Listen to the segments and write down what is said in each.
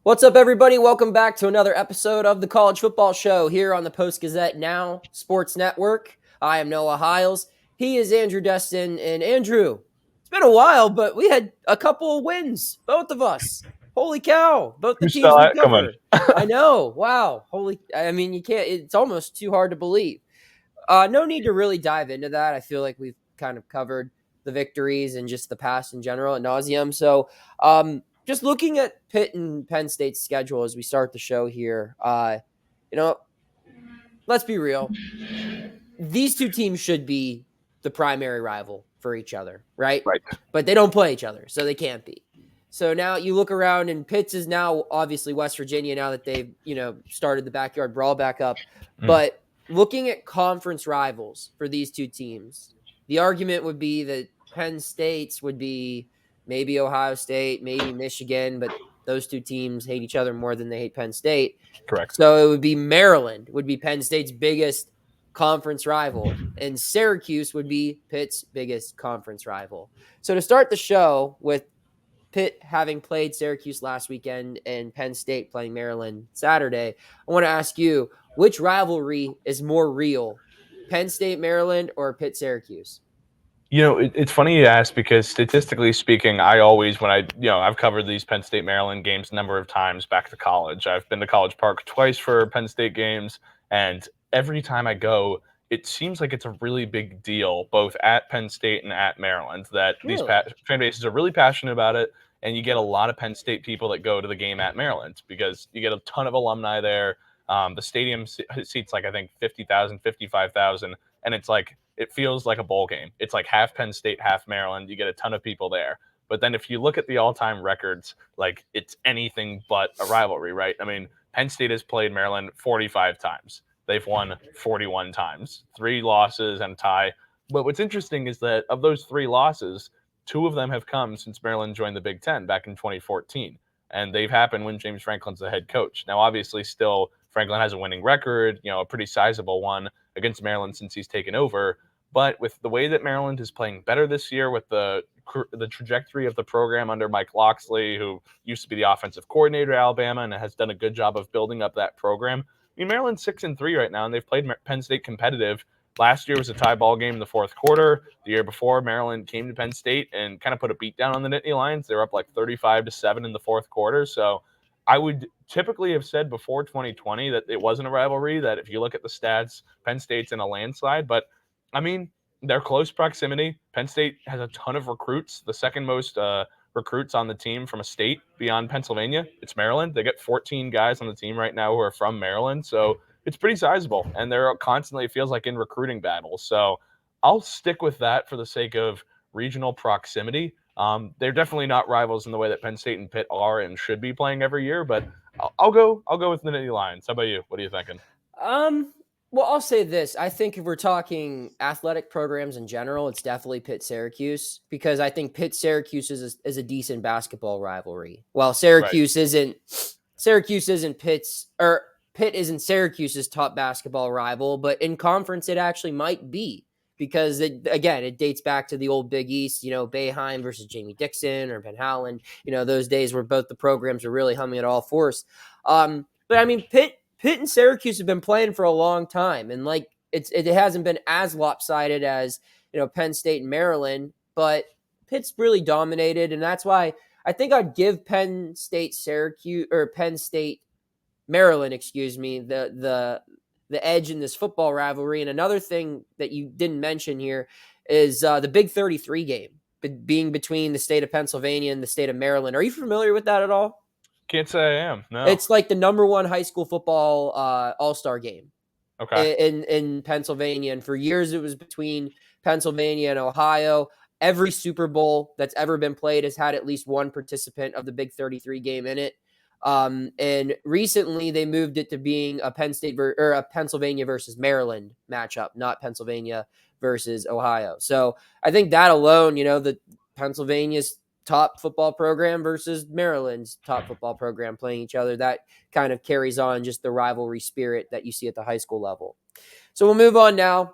What's up, everybody? Welcome back to another episode of the College Football Show here on the Post-Gazette Now Sports Network. I am Noah Hiles. He is Andrew Destin. And Andrew, it's been a while, but we had a couple of wins, both of us. Holy cow, both the You teams saw we that coming. cover. I know. Wow. You can't, it's almost too hard to believe. No need to really dive into that. I feel like we've kind of covered the victories and just the past in general at nauseum. So, just looking at Pitt and Penn State's schedule as we start the show here, let's be real. These two teams should be the primary rival for each other, right? Right. But they don't play each other, so they can't be. So now you look around, and Pitt's is now obviously West Virginia now that they've, started the backyard brawl back up. But looking at conference rivals for these two teams, the argument would be that Penn State's would be maybe Ohio State, maybe Michigan, but those two teams hate each other more than they hate Penn State. Correct. So it would be Maryland would be Penn State's biggest conference rival, and Syracuse would be Pitt's biggest conference rival. So to start the show with Pitt having played Syracuse last weekend and Penn State playing Maryland Saturday, I want to ask you, which rivalry is more real, Penn State-Maryland or Pitt-Syracuse? It's funny you ask because statistically speaking, I always, I've covered these Penn State-Maryland games a number of times back to college. I've been to College Park twice for Penn State games, and every time I go, it seems like it's a really big deal, both at Penn State and at Maryland, that these fan bases are really passionate about it, and you get a lot of Penn State people that go to the game at Maryland because you get a ton of alumni there. The stadium seats like, I think, 50,000, 55,000, and it's like, it feels like a bowl game. It's like half Penn State, half Maryland. You get a ton of people there. But then if you look at the all-time records, like, it's anything but a rivalry, right? I mean, Penn State has played Maryland 45 times. They've won 41 times, 3 losses and a tie. But what's interesting is that of those 3 losses, 2 of them have come since Maryland joined the Big Ten back in 2014. And they've happened when James Franklin's the head coach. Now, obviously, still, Franklin has a winning record, a pretty sizable one against Maryland since he's taken over. But with the way that Maryland is playing better this year, with the trajectory of the program under Mike Locksley, who used to be the offensive coordinator at Alabama and has done a good job of building up that program. I mean, Maryland's 6-3 right now, and they've played Penn State competitive. Last year was a tie ball game in the fourth quarter. The year before, Maryland came to Penn State and kind of put a beat down on the Nittany Lions. They were up like 35-7 in the fourth quarter. So I would typically have said before 2020 that it wasn't a rivalry, that if you look at the stats, Penn State's in a landslide. But, I mean, they're close proximity. Penn State has a ton of recruits, the second most recruits on the team from a state beyond Pennsylvania. It's Maryland. They get 14 guys on the team right now who are from Maryland. So it's pretty sizable, and they're constantly, it feels like, in recruiting battles. So I'll stick with that for the sake of regional proximity. They're definitely not rivals in the way that Penn State and Pitt are and should be playing every year, but I'll go with the Nittany Lions. How about you? What are you thinking? Well, I'll say this. I think if we're talking athletic programs in general, it's definitely Pitt-Syracuse, because I think Pitt-Syracuse is a decent basketball rivalry. While Syracuse isn't Pitt's, or Pitt isn't Syracuse's top basketball rival, but in conference it actually might be, because it dates back to the old Big East, Boeheim versus Jamie Dixon or Ben Howland, those days where both the programs are really humming at all force. But I mean, Pitt and Syracuse have been playing for a long time, and like it hasn't been as lopsided as Penn State and Maryland, but Pitt's really dominated, and that's why I think I'd give Penn State Maryland, the edge in this football rivalry. And another thing that you didn't mention here is the Big 33 game being between the state of Pennsylvania and the state of Maryland. Are you familiar with that at all? Can't say I am. No. It's like the number 1 high school football all-star game. Okay. In Pennsylvania. And for years it was between Pennsylvania and Ohio. Every Super Bowl that's ever been played has had at least one participant of the Big 33 game in it. And recently they moved it to being a a Pennsylvania versus Maryland matchup, not Pennsylvania versus Ohio. So I think that alone, the Pennsylvania's top football program versus Maryland's top football program playing each other, that kind of carries on just the rivalry spirit that you see at the high school level. So we'll move on now.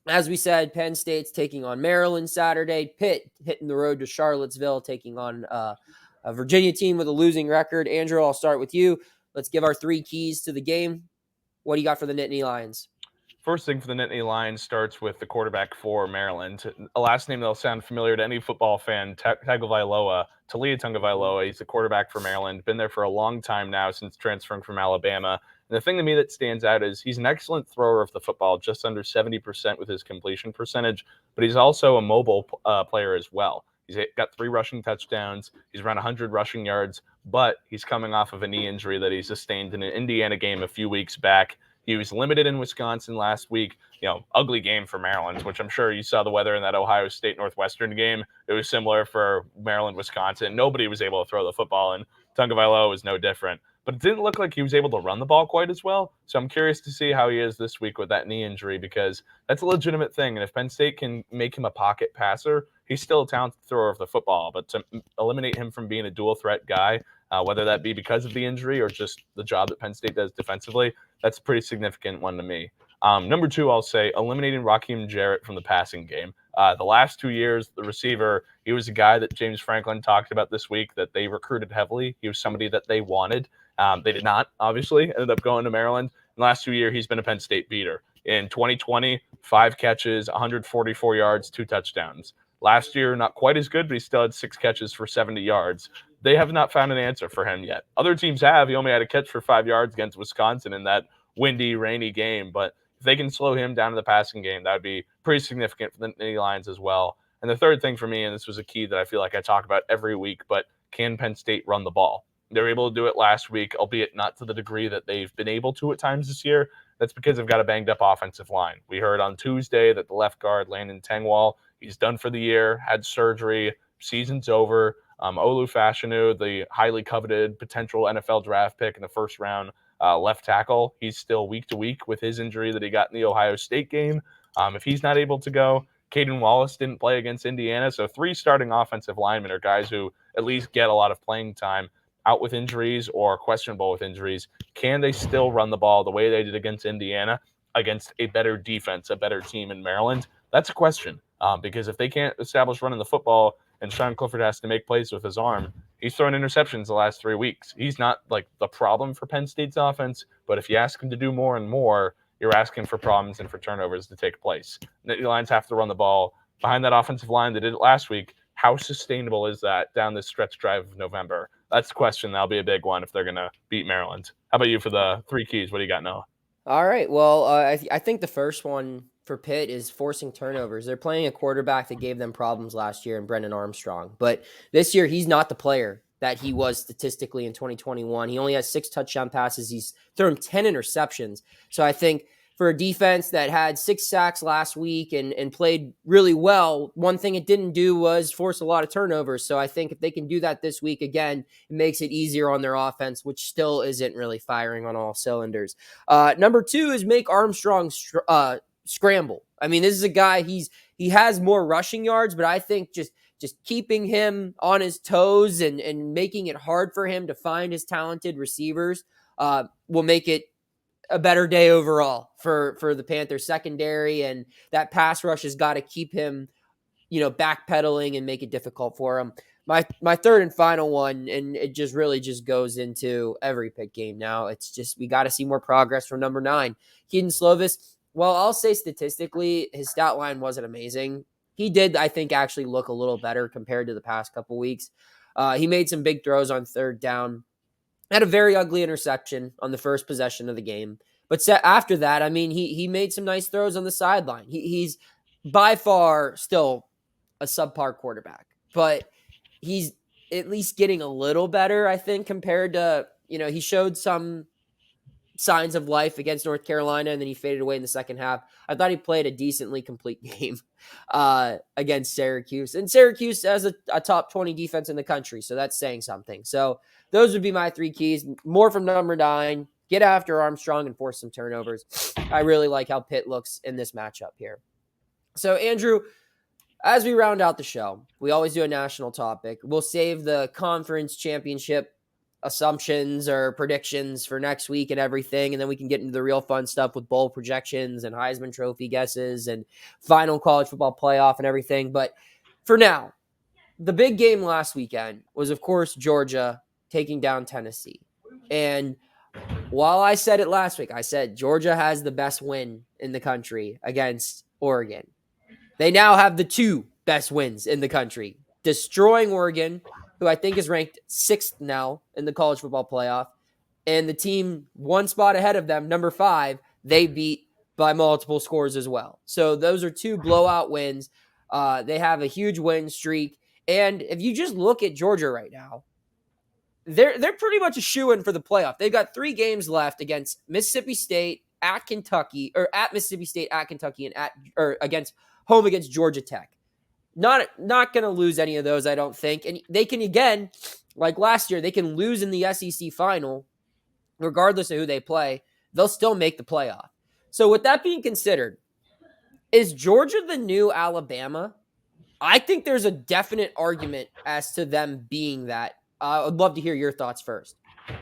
As we said, Penn State's taking on Maryland Saturday. Pitt hitting the road to Charlottesville, taking on a Virginia team with a losing record. Andrew, I'll start with you. Let's give our 3 keys to the game. What do you got for the Nittany Lions? First thing for the Nittany Lions starts with the quarterback for Maryland. A last name that'll sound familiar to any football fan, Tagovailoa, Talia Tagovailoa. He's the quarterback for Maryland. Been there for a long time now since transferring from Alabama. And the thing to me that stands out is he's an excellent thrower of the football, just under 70% with his completion percentage, but he's also a mobile player as well. He's got 3 rushing touchdowns. He's around 100 rushing yards, but he's coming off of a knee injury that he sustained in an Indiana game a few weeks back. He was limited in Wisconsin last week. Ugly game for Maryland, which I'm sure you saw the weather in that Ohio State-Northwestern game. It was similar for Maryland-Wisconsin. Nobody was able to throw the football, and Tagovailoa was no different. But it didn't look like he was able to run the ball quite as well. So I'm curious to see how he is this week with that knee injury, because that's a legitimate thing. And if Penn State can make him a pocket passer, he's still a talented thrower of the football. But to eliminate him from being a dual threat guy, whether that be because of the injury or just the job that Penn State does defensively, that's a pretty significant one to me. Number 2, I'll say eliminating Raheem Jarrett from the passing game. The last 2 years, the receiver, he was a guy that James Franklin talked about this week that they recruited heavily. He was somebody that they wanted. They did not, obviously, ended up going to Maryland. In the last 2 years, he's been a Penn State beater. In 2020, 5 catches, 144 yards, 2 touchdowns. Last year, not quite as good, but he still had 6 catches for 70 yards. They have not found an answer for him yet. Other teams have. He only had a catch for 5 yards against Wisconsin in that windy, rainy game. But if they can slow him down in the passing game, that would be pretty significant for the Nittany Lions as well. And the third thing for me, and this was a key that I feel like I talk about every week, but can Penn State run the ball? They were able to do it last week, albeit not to the degree that they've been able to at times this year. That's because they've got a banged-up offensive line. We heard on Tuesday that the left guard, Landon Tengwall, he's done for the year, had surgery, season's over. Olu Fashanu, the highly coveted potential NFL draft pick in the first round, left tackle, he's still week to week with his injury that he got in the Ohio State game. If he's not able to go, Caden Wallace didn't play against Indiana. So 3 starting offensive linemen are guys who at least get a lot of playing time, out with injuries or questionable with injuries. Can they still run the ball the way they did against Indiana, against a better defense, a better team in Maryland? That's a question, because if they can't establish running the football and Sean Clifford has to make plays with his arm, he's thrown interceptions the last 3 weeks. He's not like the problem for Penn State's offense, but if you ask him to do more and more, you're asking for problems and for turnovers to take place. The Lions have to run the ball behind that offensive line. They did it last week. How sustainable is that down this stretch drive of November? That's the question. That'll be a big one if they're going to beat Maryland. How about you for the 3 keys? What do you got, Noah? All right. Well, I think the first one for Pitt is forcing turnovers. They're playing a quarterback that gave them problems last year in Brennan Armstrong. But this year, he's not the player that he was statistically in 2021. He only has 6 touchdown passes. He's thrown 10 interceptions. So I think for a defense that had 6 sacks last week and played really well, one thing it didn't do was force a lot of turnovers. So I think if they can do that this week again, it makes it easier on their offense, which still isn't really firing on all cylinders. Number 2 is make Armstrong scramble. I mean, this is a guy, he has more rushing yards, but I think just keeping him on his toes and making it hard for him to find his talented receivers will make it a better day overall for the Panthers secondary, and that pass rush has got to keep him, backpedaling and make it difficult for him. My third and final one, and it just really just goes into every Pitt game now. It's just we got to see more progress from number 9, Keaton Slovis. Well, I'll say statistically, his stat line wasn't amazing. He did, I think, actually look a little better compared to the past couple weeks. He made some big throws on 3rd down. Had a very ugly interception on the first possession of the game. But after that, I mean, he made some nice throws on the sideline. He's by far still a subpar quarterback. But he's at least getting a little better, I think, compared to, he showed some signs of life against North Carolina, and then he faded away in the second half. I thought he played a decently complete game against Syracuse. And Syracuse has a top 20 defense in the country, so that's saying something. So those would be my 3 keys. More from number 9, get after Armstrong and force some turnovers. I really like how Pitt looks in this matchup here. So, Andrew, as we round out the show, we always do a national topic. We'll save the conference championship assumptions or predictions for next week and everything, and then we can get into the real fun stuff with bowl projections and Heisman Trophy guesses and final college football playoff and everything. But for now, the big game last weekend was, of course, Georgia taking down Tennessee. And while I said it last week, I said Georgia has the best win in the country against Oregon. They now have the 2 best wins in the country, destroying Oregon, who I think is ranked 6th now in the college football playoff, and the team 1 spot ahead of them, number 5, they beat by multiple scores as well. So those are 2 blowout wins. They have a huge win streak. And if you just look at Georgia right now, they're pretty much a shoo-in for the playoff. They've got 3 games left against Mississippi State, at Kentucky, or at Mississippi State, at Kentucky, and against home against Georgia Tech. Not going to lose any of those, I don't think. And they can, again, like last year, they can lose in the SEC final, regardless of who they play. They'll still make the playoff. So with that being considered, is Georgia the new Alabama? I think there's a definite argument as to them being that. I'd love to hear your thoughts first.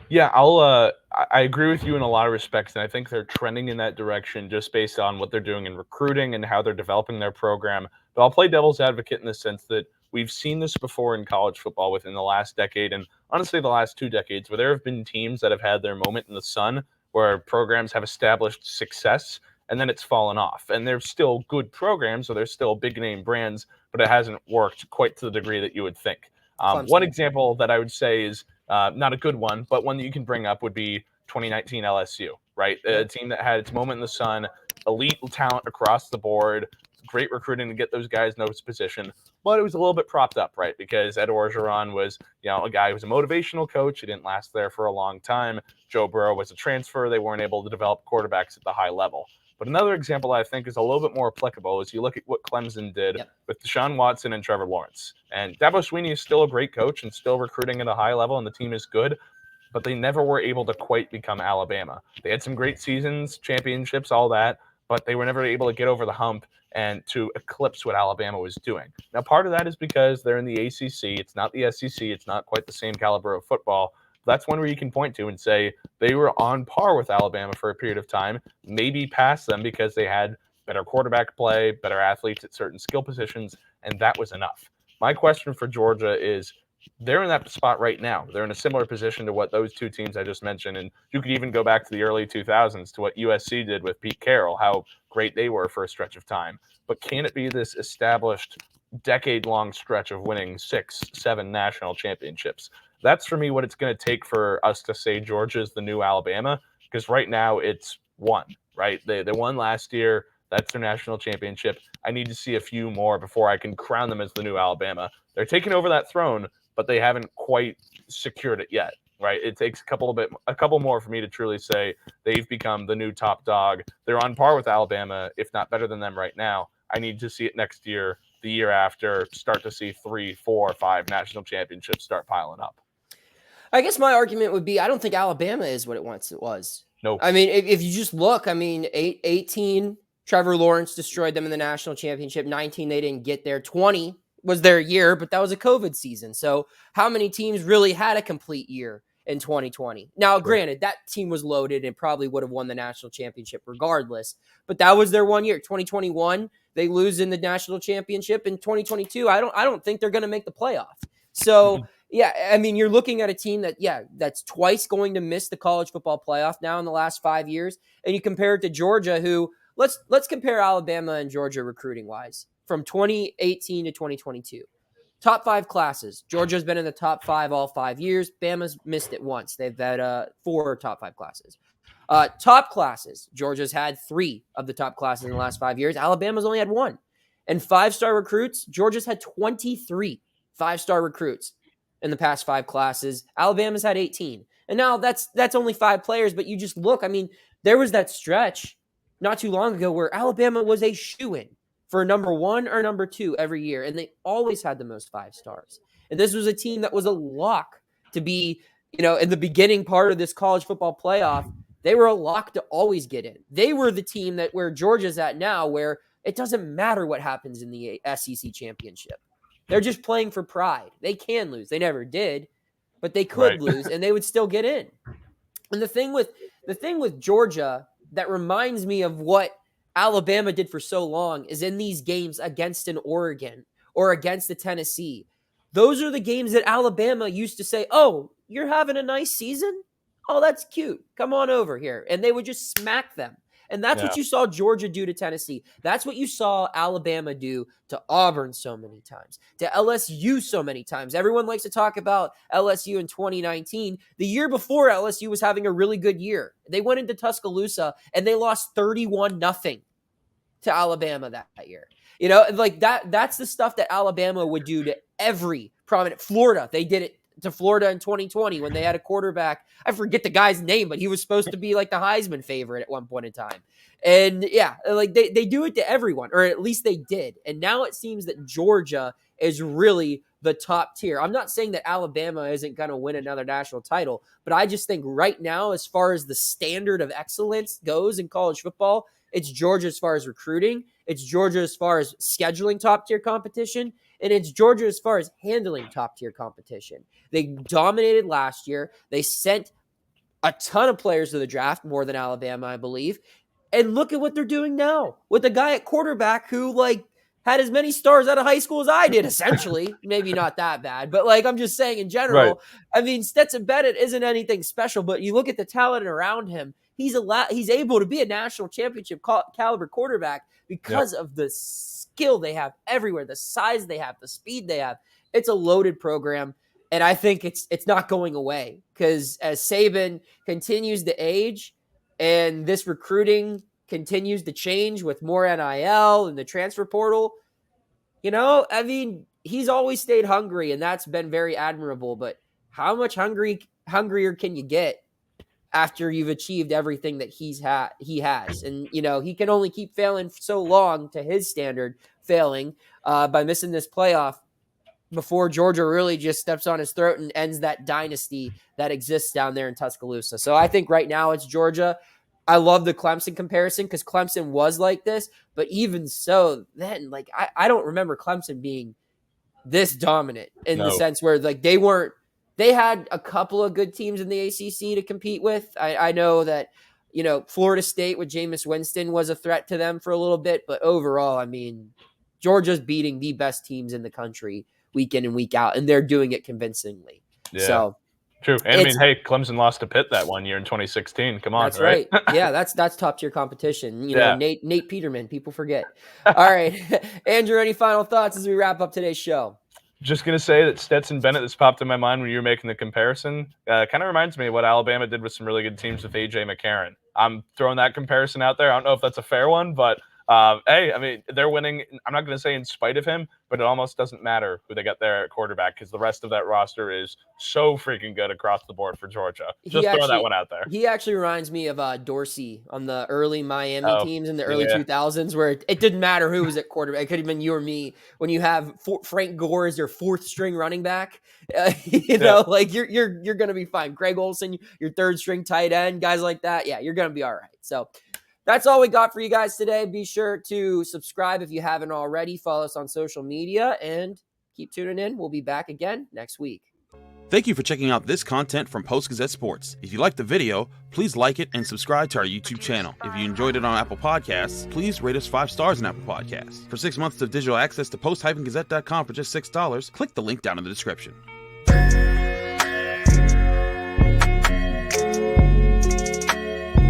Yeah, I agree with you in a lot of respects, and I think they're trending in that direction just based on what they're doing in recruiting and how they're developing their program. But I'll play devil's advocate in the sense that we've seen this before in college football within the last decade, and honestly the last 2 decades, where there have been teams that have had their moment in the sun, where programs have established success, and then it's fallen off. And they're still good programs, so they're still big-name brands, but it hasn't worked quite to the degree that you would think. One example that I would say is not a good one, but one that you can bring up would be 2019 LSU, right? A team that had its moment in the sun, elite talent across the board, great recruiting to get those guys in those position, but it was a little bit propped up, right? Because Ed Orgeron was, a guy who was a motivational coach. He didn't last there for a long time. Joe Burrow was a transfer. They weren't able to develop quarterbacks at the high level. But another example I think is a little bit more applicable is you look at what Clemson did with Deshaun Watson and Trevor Lawrence. And Dabo Swinney is still a great coach and still recruiting at a high level, and the team is good, but they never were able to quite become Alabama. They had some great seasons, championships, all that, but they were never able to get over the hump and to eclipse what Alabama was doing. Now, part of that is because they're in the ACC. It's not the SEC. It's not quite the same caliber of football. That's one where you can point to and say they were on par with Alabama for a period of time, maybe past them because they had better quarterback play, better athletes at certain skill positions, and that was enough. My question for Georgia is, they're in that spot right now. They're in a similar position to what those 2 teams I just mentioned, and you could even go back to the early 2000s to what USC did with Pete Carroll, how great they were for a stretch of time. But can it be this established decade-long stretch of winning 6, 7 national championships? That's, for me, what it's going to take for us to say Georgia's the new Alabama, because right now it's 1, right? They won last year. That's their national championship. I need to see a few more before I can crown them as the new Alabama. They're taking over that throne, but they haven't quite secured it yet, right? It takes a couple more for me to truly say they've become the new top dog. They're on par with Alabama, if not better than them right now. I need to see it next year, the year after, start to see 3, 4, 5 national championships start piling up. I guess my argument would be I don't think Alabama is what it once it was. Nope. I mean, if you just look, 18, Trevor Lawrence destroyed them in the national championship. 19, they didn't get there. 20 was their year, but that was a COVID season. So how many teams really had a complete year in 2020? Now, granted, that team was loaded and probably would have won the national championship regardless, but that was their 1 year. 2021, they lose in the national championship. In 2022, I don't think they're going to make the playoff. So, yeah, you're looking at a team that's twice going to miss the college football playoff now in the last 5 years. And you compare it to Georgia, who let's compare Alabama and Georgia recruiting wise from 2018 to 2022. Top 5 classes. Georgia's been in the top 5 all 5 years. Bama's missed it once. They've had 4 top 5 classes. Top classes. Georgia's had 3 of the top classes in the last 5 years. Alabama's only had 1. And 5-star recruits, Georgia's had 23 5-star recruits in the past 5 classes. Alabama's had 18. And now that's only 5 players, but you just look, there was that stretch not too long ago where Alabama was a shoo-in for number 1 or number 2 every year, and they always had the most 5 stars. And this was a team that was a lock to be, in the beginning part of this college football playoff, they were a lock to always get in. They were the team that where Georgia's at now, where it doesn't matter what happens in the SEC championship. They're just playing for pride. They can lose. They never did, but they could lose, and they would still get in. And the thing with Georgia that reminds me of what Alabama did for so long is in these games against an Oregon or against the Tennessee. those are the games that Alabama used to say, oh, you're having a nice season? Oh, that's cute. Come on over here. And they would just smack them. And that's what you saw Georgia do to Tennessee. That's what you saw Alabama do to Auburn so many times, to LSU so many times. Everyone likes to talk about LSU in 2019. The year before, LSU was having a really good year. They went into Tuscaloosa and they lost 31-0 to Alabama that year. You know, like that's the stuff that Alabama would do to every prominent. Florida, they did it to Florida in 2020 when they had a quarterback. I forget the guy's name, but he was supposed to be like the Heisman favorite at one point in time. And yeah, like they do it to everyone, or at least they did. And now it seems that Georgia is really the top tier. I'm not saying that Alabama isn't going to win another national title, but I just think right now, as far as the standard of excellence goes in college football, it's Georgia as far as recruiting. It's Georgia as far as scheduling top-tier competition. And it's Georgia as far as handling top-tier competition. They dominated last year. They sent a ton of players to the draft, more than Alabama, I believe. And look at what they're doing now with a guy at quarterback who, like, had as many stars out of high school as I did, essentially. Maybe not that bad, but, like, I'm just saying in general. Right. I mean, Stetson Bennett isn't anything special, but you look at the talent around him. He's able to be a national championship caliber quarterback because of the skill they have everywhere, the size they have, the speed they have. It's a loaded program, and I think it's not going away because as Saban continues to age and this recruiting continues to change with more NIL and the transfer portal, you know, I mean, he's always stayed hungry, and that's been very admirable. But how much hungrier can you get after you've achieved everything that he has? And, you know, he can only keep failing so long to his standard, failing by missing this playoff before Georgia really just steps on his throat and ends that dynasty that exists down there in Tuscaloosa. So I think right now it's Georgia. I love the Clemson comparison because Clemson was like this, but even so, then, like, I don't remember Clemson being this dominant in the sense where, like, they had a couple of good teams in the ACC to compete with. I know that, you know, Florida State with Jameis Winston was a threat to them for a little bit, but overall, I mean, Georgia's beating the best teams in the country week in and week out, and they're doing it convincingly. Yeah. So true. And I mean, hey, Clemson lost to Pitt that one year in 2016. Come on. That's right. Yeah, that's top tier competition. You know, Nate Peterman, people forget. All right. Andrew, any final thoughts as we wrap up today's show? Just going to say that Stetson Bennett, this popped in my mind when you were making the comparison, kind of reminds me of what Alabama did with some really good teams with A.J. McCarron. I'm throwing that comparison out there. I don't know if that's a fair one, but hey, I mean, they're winning. I'm not going to say in spite of him, but it almost doesn't matter who they got there at quarterback because the rest of that roster is so freaking good across the board for Georgia. Just throwing that one out there. He actually reminds me of Dorsey on the early Miami teams in the early 2000s where it didn't matter who was at quarterback. It could have been you or me. When you have Frank Gore as your fourth string running back, you know, like you're going to be fine. Greg Olsen, your third string tight end, guys like that. Yeah, you're going to be all right. So that's all we got for you guys today. Be sure to subscribe if you haven't already. Follow us on social media and keep tuning in. We'll be back again next week. Thank you for checking out this content from Post-Gazette Sports. If you liked the video, please like it and subscribe to our YouTube channel. If you enjoyed it on Apple Podcasts, please rate us 5 stars on Apple Podcasts. For 6 months of digital access to post-gazette.com for just $6, click the link down in the description.